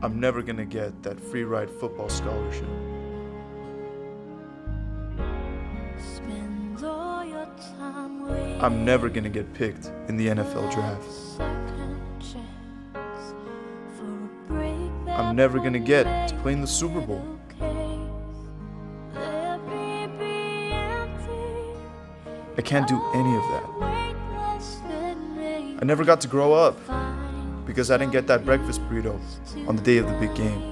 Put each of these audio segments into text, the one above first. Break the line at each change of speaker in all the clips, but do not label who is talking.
I'm never gonna get that free ride football scholarship. I'm never gonna get picked in the NFL draft. I'm never gonna get to play in the Super Bowl. I can't do any of that. I never got to grow up because I didn't get that breakfast burrito on the day of the big game.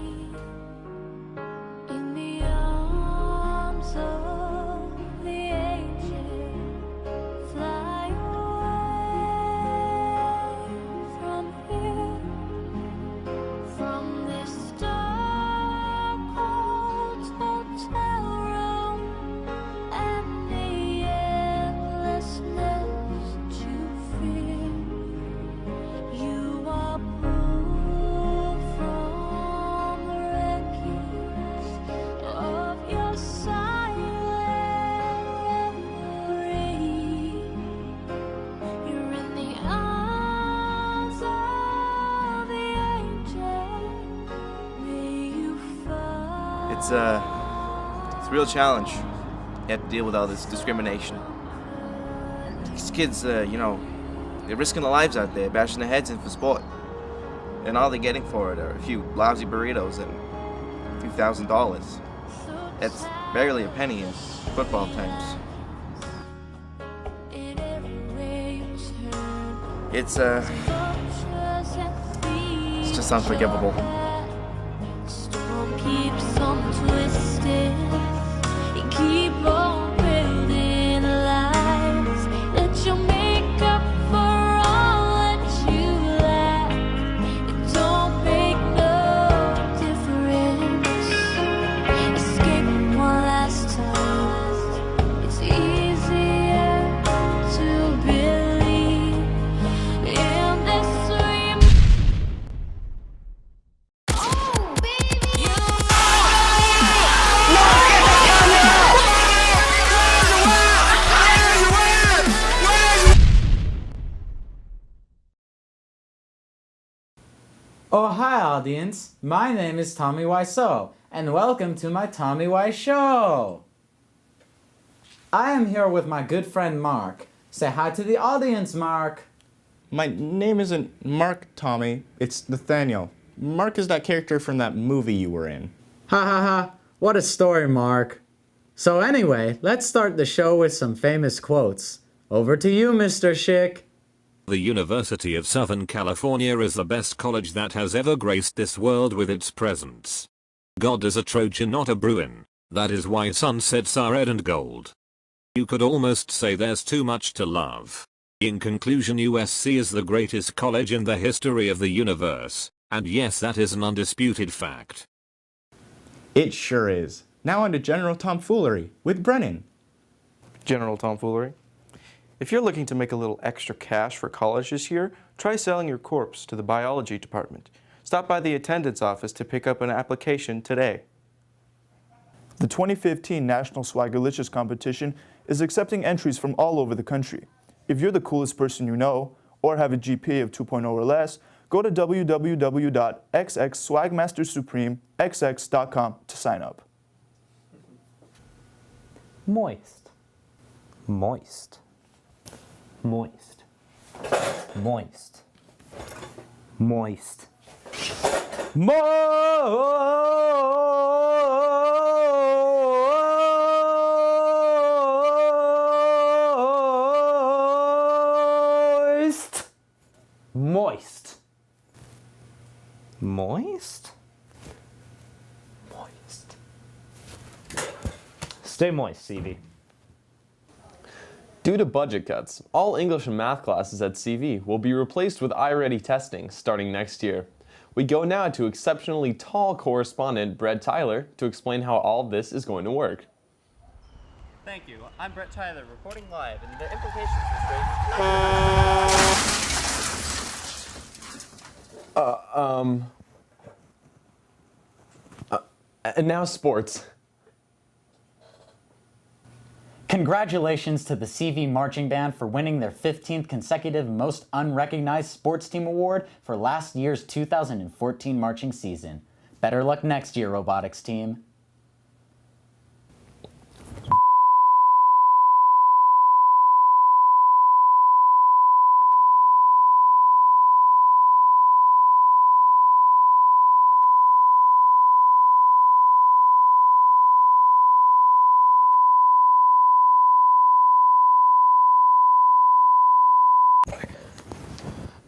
It's a real challenge. You have to deal with all this discrimination. These kids, they're risking their lives out there, bashing their heads in for sport. And all they're getting for it are a few lousy burritos and a few $1,000. That's barely a penny in football terms. It's just unforgivable.
Keeps on twisting, you keep on building lies that you'll make up for all that you lack. It don't make no difference. Escape one last time. It's easier to believe in this dream.
Oh, hi audience, my name is Tommy Wiseau, and welcome to my Tommy Wise Show! I am here with my good friend Mark. Say hi to the audience, Mark!
My name isn't Mark, Tommy. It's Nathaniel. Mark is that character from that movie you were in.
Ha ha ha, what a story, Mark. So anyway, let's start the show with some famous quotes. Over to you, Mr. Schick.
The University of Southern California is the best college that has ever graced this world with its presence. God is a Trojan, not a Bruin. That is why sunsets are red and gold. You could almost say there's too much to love. In conclusion, USC is the greatest college in the history of the universe. And yes, that is an undisputed fact.
It sure is. Now on to General Tomfoolery with Brennan.
General Tomfoolery. If you're looking to make a little extra cash for college this year, try selling your corpse to the biology department. Stop by the attendance office to pick up an application today.
The 2015 National Swaggerlicious competition is accepting entries from all over the country. If you're the coolest person you know, or have a GPA of 2.0 or less, go to www.xxswagmastersupremexx.com to sign up.
Moist. Moist. Moist. Moist. Moist. Moist. Moist? Moist. Stay moist, CV.
Due to budget cuts, all English and math classes at CV will be replaced with iReady testing starting next year. We go now to exceptionally tall correspondent Brett Tyler to explain how all this is going to work.
Thank you. I'm Brett Tyler, reporting live, and the implications
And now sports.
Congratulations to the CV Marching Band for winning their 15th consecutive Most Unrecognized Sports Team Award for last year's 2014 marching season. Better luck next year, robotics team.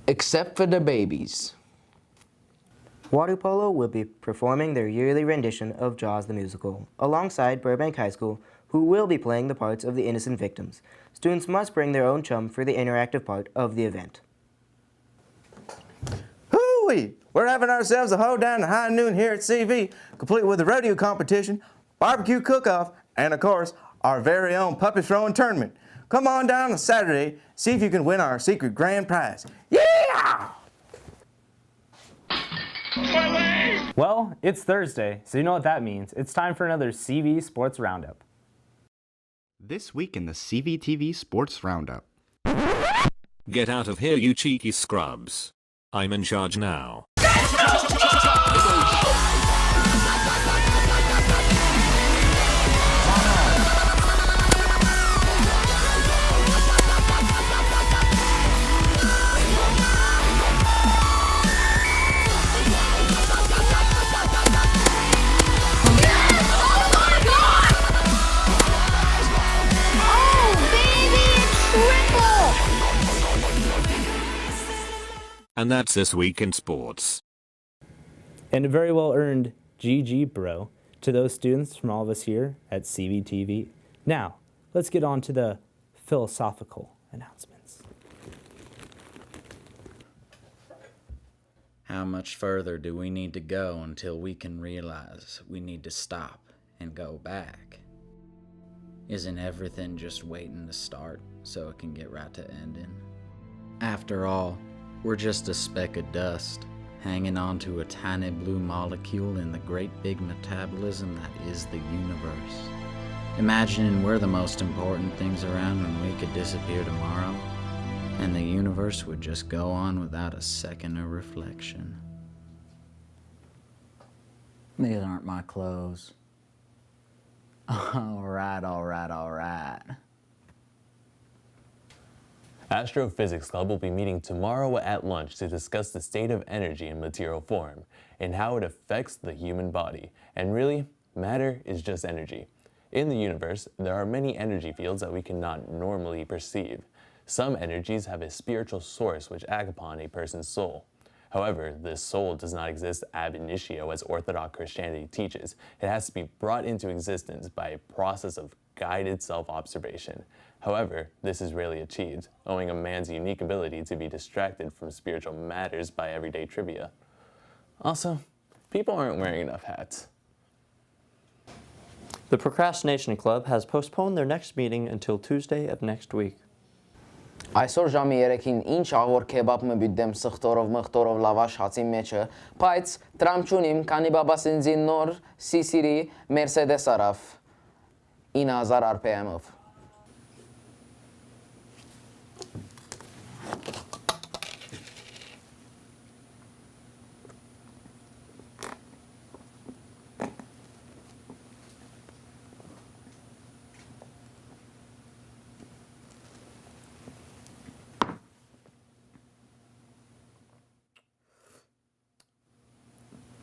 Except for the babies.
Water Polo will be performing their yearly rendition of Jaws the Musical, alongside Burbank High School, who will be playing the parts of the innocent victims. Students must bring their own chum for the interactive part of the event.
Hooey! We're having ourselves a hoedown at high noon here at CV, complete with a rodeo competition, barbecue cook-off, and of course, our very own puppy throwing tournament. Come on down on Saturday, see if you can win our secret grand prize. Yeah!
Well, it's Thursday, so you know what that means. It's time for another CV Sports Roundup.
This week in the CVTV Sports Roundup.
Get out of here, you cheeky scrubs. I'm in charge now. And that's this week in sports.
And a very well earned GG bro to those students from all of us here at CVTV. Now, let's get on to the philosophical announcements.
How much further do we need to go until we can realize we need to stop and go back? Isn't everything just waiting to start so it can get right to ending? After all, we're just a speck of dust, hanging on to a tiny blue molecule in the great big metabolism that is the universe. Imagining we're the most important things around when we could disappear tomorrow, and the universe would just go on without a second of reflection. These aren't my clothes. Alright.
Astrophysics Club will be meeting tomorrow at lunch to discuss the state of energy in material form and how it affects the human body. And really, matter is just energy. In the universe, there are many energy fields that we cannot normally perceive. Some energies have a spiritual source which act upon a person's soul. However, this soul does not exist ab initio as Orthodox Christianity teaches. It has to be brought into existence by a process of guided self-observation. However, this is rarely achieved, owing a man's unique ability to be distracted from spiritual matters by everyday trivia. Also, people aren't wearing enough hats.
The Procrastination Club has postponed their next meeting until Tuesday of next week.
Այսօր ժամի 3-ին ինչ աղոր քեբաբ մը բիդեմ սխտորով մխտորով լավաշ հացի մեջը, բայց տրամ չունիմ, քանի բաբասինձի նոր սիսիրի Mercedes արավ 9000 RPM-ով.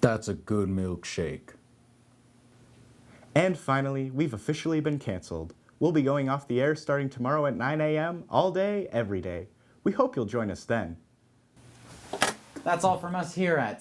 That's a good milkshake.
And finally, we've officially been canceled. We'll be going off the air starting tomorrow at 9 a.m. all day, every day. We hope you'll join us then.
That's all from us here at